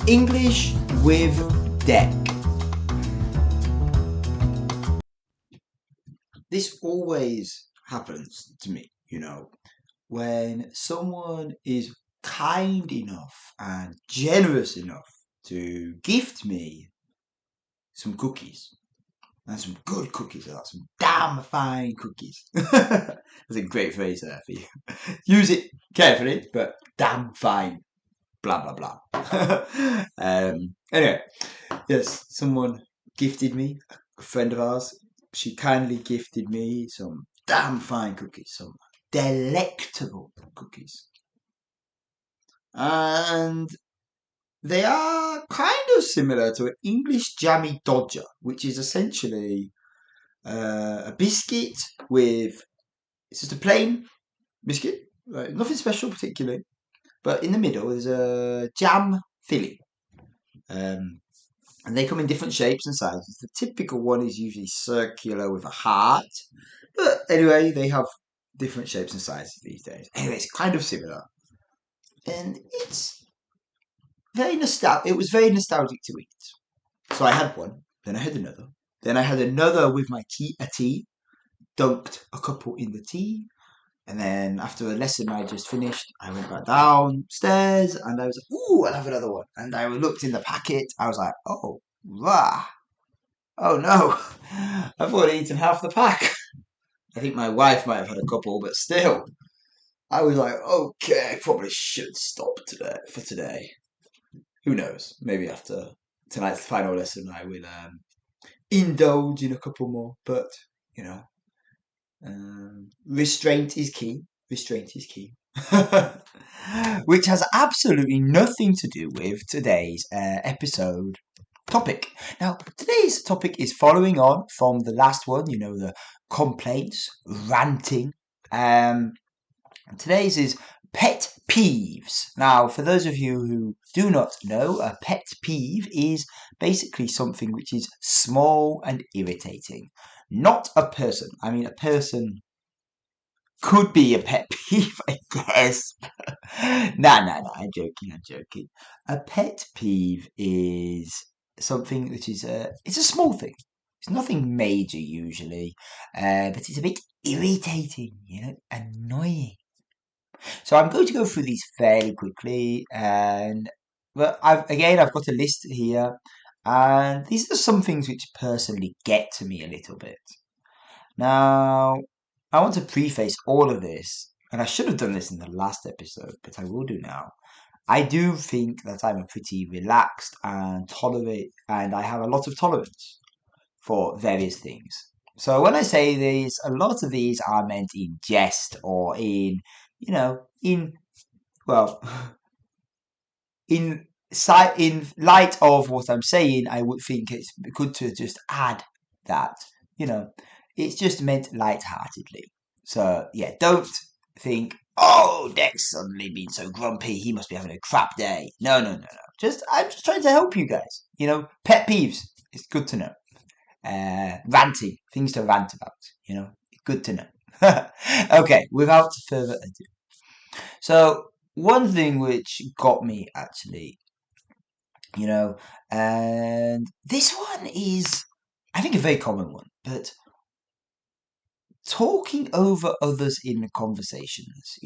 English with deck. This always happens to me, when someone is kind enough and generous enough to gift me some cookies. And some good cookies, some damn fine cookies. That's a great phrase there for you. Use it carefully, but damn fine. Blah blah blah. Anyway, yes, someone gifted me, a friend of ours. She kindly gifted me some damn fine cookies, some delectable cookies, and they are kind of similar to an English jammy dodger, which is essentially a biscuit with it's just a plain biscuit, right? Nothing special particularly, but in the middle there's a jam filling. Um, and they come in different shapes and sizes. The typical one is usually circular with a heart, but anyway, they have different shapes and sizes these days. Anyway, it's kind of similar, and it's very nostalgic. It was very nostalgic to eat. So I had one, then I had another, then I had another with my tea, dunked a couple in the tea, and then after a lesson I just finished, I went back downstairs and I was like, ooh, I'll have another one. And I looked in the packet, I was like, oh, rah. Oh no, I've already eaten half the pack. I think my wife might have had a couple, but still, I was like, okay, I probably should stop today for today. Who knows? Maybe after tonight's final lesson, I will indulge in a couple more. But you know, restraint is key. Restraint is key. Which has absolutely nothing to do with today's episode topic. Now, today's topic is following on from the last one, the complaints, ranting. Today's is pet peeves. Now, for those of you who do not know, a pet peeve is basically something which is small and irritating. Not a person. I mean, a person could be a pet peeve, I guess. No, I'm joking. A pet peeve is something which is it's a small thing. It's nothing major usually, but it's a bit irritating, annoying. So I'm going to go through these fairly quickly, but I've got a list here, and these are some things which personally get to me a little bit. Now, I want to preface all of this, and I should have done this in the last episode, but I will do now. I do think that I'm a pretty relaxed and I have a lot of tolerance for various things. So when I say these, a lot of these are meant in jest or well, in in light of what I'm saying, I would think it's good to just add that, it's just meant light-heartedly. So yeah, don't think, oh, Dex suddenly been so grumpy, he must be having a crap day. No. I'm just trying to help you guys. Pet peeves. It's good to know. Ranting, things to rant about. Good to know. Okay, without further ado. So one thing which got me actually, and this one is, I think, a very common one, but talking over others in conversations.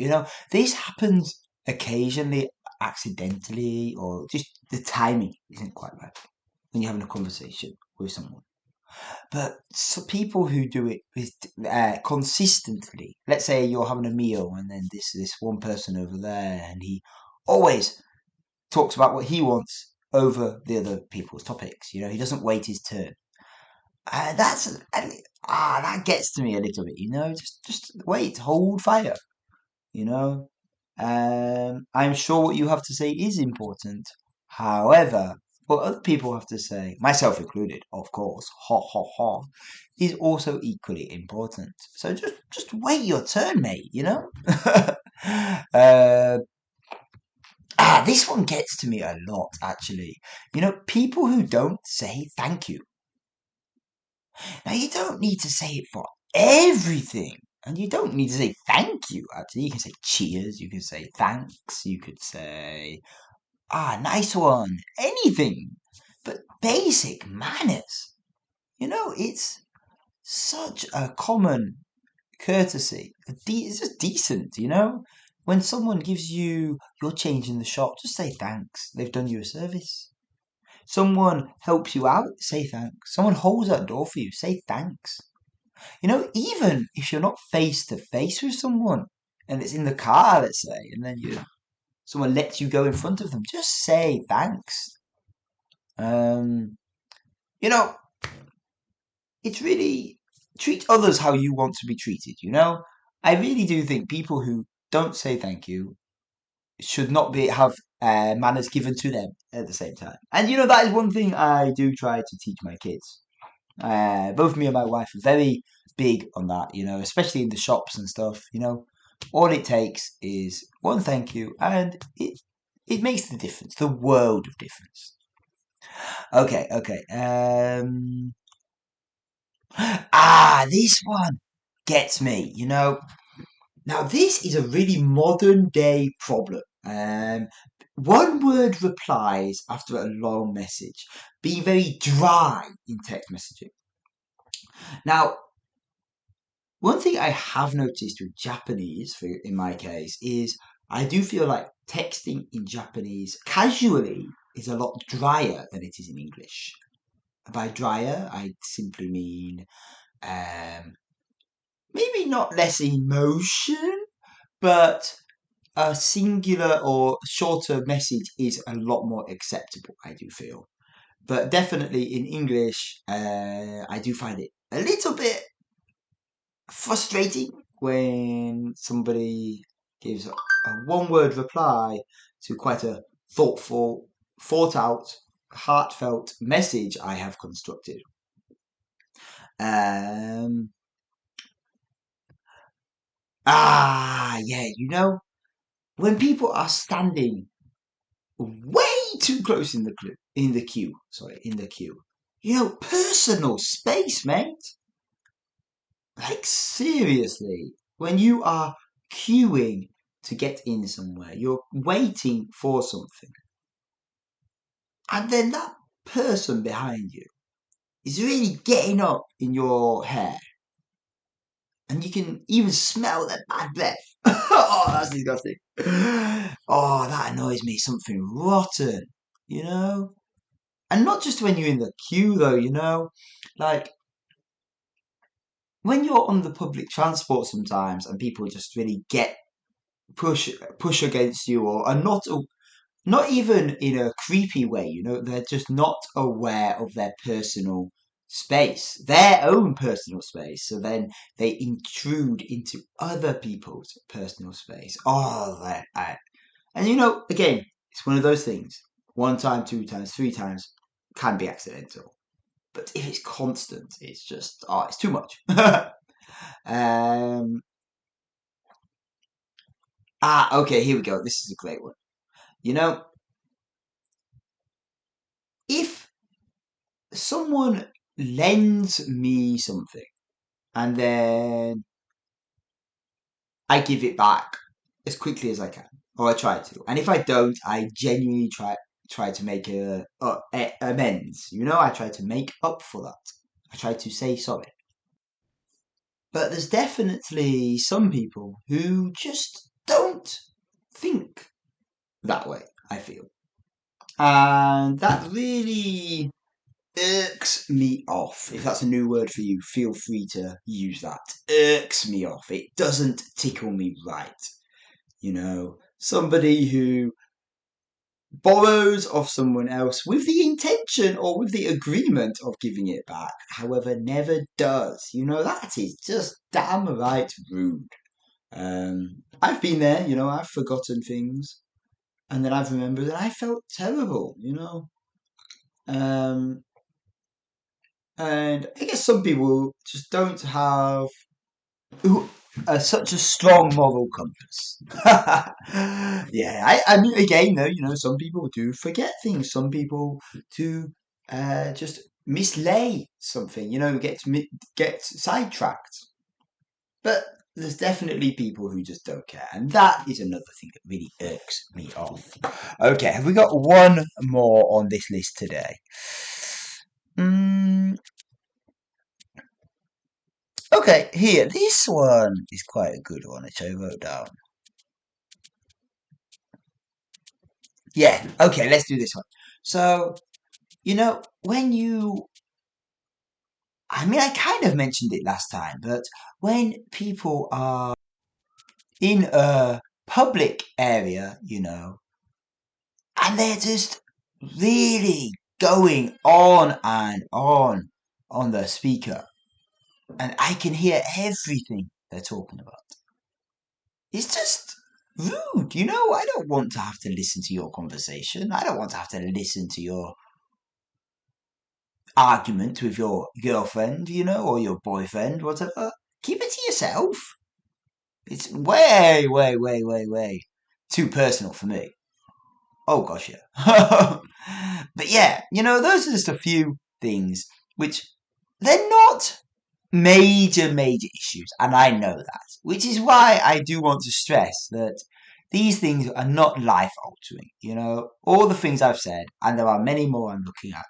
This happens occasionally, accidentally, or just the timing isn't quite right when you're having a conversation with someone. But people who do it with consistently, let's say you're having a meal and then this one person over there, and he always talks about what he wants over the other people's topics. He doesn't wait his turn. That gets to me a little bit. Just wait, hold fire. I'm sure what you have to say is important. However, what other people have to say, myself included, of course, is also equally important. So just wait your turn, mate. This one gets to me a lot, actually. People who don't say thank you. Now, you don't need to say it for everything. And you don't need to say thank you, actually. You can say cheers, you can say thanks, you could say nice one, anything. But basic manners, it's such a common courtesy. It's just decent. When someone gives you your change in the shop, just say thanks. They've done you a service. Someone helps you out, say thanks. Someone holds that door for you, say thanks. Even if you're not face to face with someone and it's in the car, let's say, and then someone lets you go in front of them, just say thanks. Um, you know, it's really treat others how you want to be treated. I really do think people who don't say thank you should not be have manners given to them at the same time. And that is one thing I do try to teach my kids. Both me and my wife are very big on that, especially in the shops and stuff. All it takes is one thank you, and it makes the difference, the world of difference. Okay, okay. This one gets me. Now this is a really modern day problem. One word replies after a long message, being very dry in text messaging. Now, one thing I have noticed with Japanese, in my case, is I do feel like texting in Japanese casually is a lot drier than it is in English. By drier, I simply mean maybe not less emotion, but a singular or shorter message is a lot more acceptable, I do feel. But definitely in English, I do find it a little bit frustrating when somebody gives a one word reply to quite a thoughtful, thought out, heartfelt message I have constructed. Um, yeah, when people are standing way too close in the queue. Personal space, mate. Like seriously, when you are queuing to get in somewhere, you're waiting for something, and then that person behind you is really getting up in your hair, and you can even smell their bad breath. Oh, that's disgusting. Oh, that annoys me. Something rotten, you know? And not just when you're in the queue, though, Like, when you're on the public transport sometimes and people just really push against you or are not even in a creepy way, they're just not aware of their own personal space. So then they intrude into other people's personal space. Oh, and again, it's one of those things. One time, two times, three times can be accidental. But if it's constant, it's just, it's too much. um, okay, here we go. This is a great one. You know, if someone lends me something and then I give it back as quickly as I can, or I try to, and if I don't, I genuinely try to make amends. I try to make up for that. I try to say sorry. But there's definitely some people who just don't think that way, I feel. And that really irks me off. If that's a new word for you, feel free to use that. Irks me off. It doesn't tickle me right. Somebody who borrows of someone else with the intention or with the agreement of giving it back, however, never does. That is just damn right rude. I've been there, I've forgotten things, and then I've remembered that I felt terrible. Um, and I guess some people just don't have such a strong moral compass. Yeah, I mean, again, though, some people do forget things. Some people do just mislay something. Get sidetracked. But there's definitely people who just don't care, and that is another thing that really irks me off. Okay, have we got one more on this list today? Okay, here, this one is quite a good one, which I wrote down. Yeah, okay, let's do this one. So, when I kind of mentioned it last time, but when people are in a public area, and they're just really going on the speaker, and I can hear everything they're talking about. It's just rude, I don't want to have to listen to your conversation. I don't want to have to listen to your argument with your girlfriend, or your boyfriend, whatever. Keep it to yourself. It's way, way, way, way, way too personal for me. Oh gosh, yeah. But yeah, those are just a few things which they're not major, major issues, and I know that, which is why I do want to stress that these things are not life altering. All the things I've said, and there are many more I'm looking at,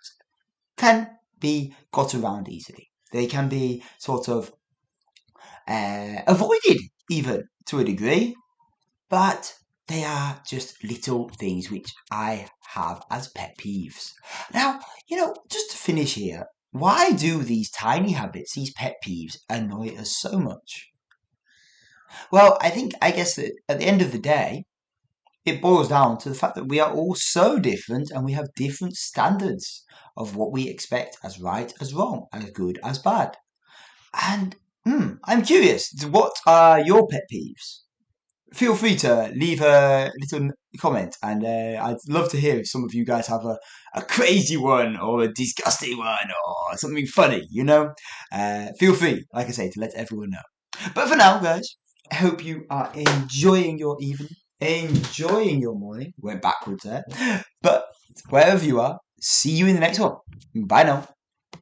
can be got around easily. They can be sort of avoided, even to a degree, but they are just little things which I have as pet peeves. Now, just to finish here, why do these tiny habits, these pet peeves, annoy us so much? Well, I guess that at the end of the day, it boils down to the fact that we are all so different and we have different standards of what we expect as right, as wrong, as good, as bad. And I'm curious, what are your pet peeves? Feel free to leave a little comment, and I'd love to hear if some of you guys have a crazy one or a disgusting one or something funny. Feel free, like I say, to let everyone know. But for now, guys, I hope you are enjoying your evening, enjoying your morning. Went backwards there. But wherever you are, see you in the next one. Bye now.